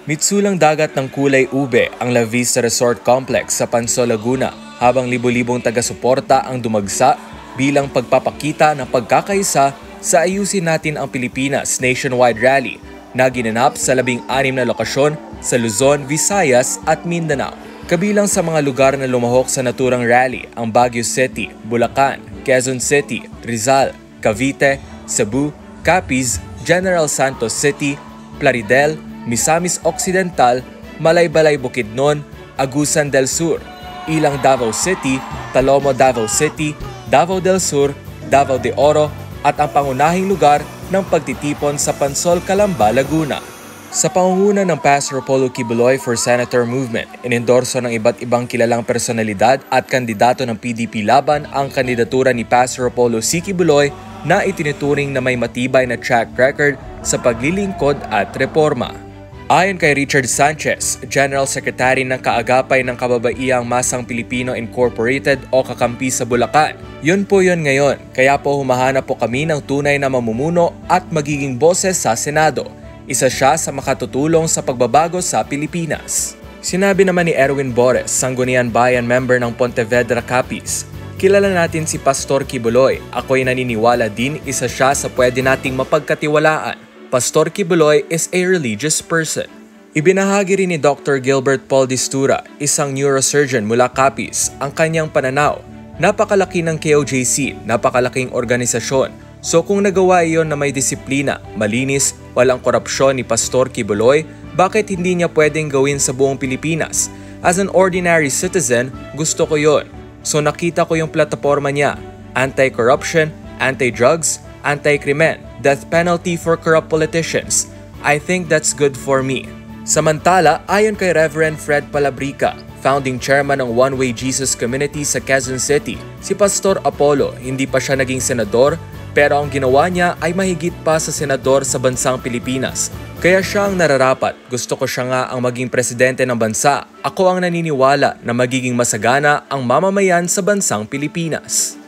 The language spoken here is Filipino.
Mitsulang dagat ng kulay ube ang La Vista Resort Complex sa Pansol, Laguna habang libo-libong taga-suporta ang dumagsa bilang pagpapakita ng pagkakaisa sa Ayusin Natin ang Pilipinas nationwide rally na ginanap sa 16 na lokasyon sa Luzon, Visayas at Mindanao. Kabilang sa mga lugar na lumahok sa naturang rally ang Baguio City, Bulacan, Quezon City, Rizal, Cavite, Cebu, Capiz, General Santos City, Plaridel, Misamis Occidental, Malaybalay Bukidnon, Agusan del Sur, Ilang Davao City, Talomo Davao City, Davao del Sur, Davao de Oro at ang pangunahing lugar ng pagtitipon sa Pansol, Calamba, Laguna. Sa pangunguna ng Pastor Apollo Kibuloy for Senator Movement, inendorso ng iba't ibang kilalang personalidad at kandidato ng PDP laban ang kandidatura ni Pastor Apollo C. Kibuloy na itinuturing na may matibay na track record sa paglilingkod at reforma. Ayon kay Richard Sanchez, General Secretary ng Kaagapay ng Kababaihang Masang Pilipino Incorporated o Kakampi sa Bulacan, yun po yun ngayon, kaya po humahanap po kami ng tunay na mamumuno at magiging boses sa Senado. Isa siya sa makatutulong sa pagbabago sa Pilipinas. Sinabi naman ni Erwin Bores, Sangguniang Bayan member ng Pontevedra Capiz, kilala natin si Pastor Kibuloy. Ako'y naniniwala din isa siya sa pwede nating mapagkatiwalaan. Pastor Kibuloy is a religious person. Ibinahagi rin ni Dr. Gilbert Paul Distura, isang neurosurgeon mula Capiz, ang kanyang pananaw. Napakalaki ng KOJC, napakalaking organisasyon. So kung nagawa iyon na may disiplina, malinis, walang korupsyon ni Pastor Kibuloy, bakit hindi niya pwedeng gawin sa buong Pilipinas? As an ordinary citizen, gusto ko yon. So nakita ko yung plataforma niya, anti-corruption, anti-drugs, anti-krimen, death penalty for corrupt politicians. I think that's good for me. Samantala, ayon kay Reverend Fred Palabrica, founding chairman ng One Way Jesus Community sa Quezon City, si Pastor Apollo hindi pa siya naging senador pero ang ginawa niya ay mahigit pa sa senador sa bansang Pilipinas. Kaya siya ang nararapat. Gusto ko siya nga ang maging presidente ng bansa. Ako ang naniniwala na magiging masagana ang mamamayan sa bansang Pilipinas.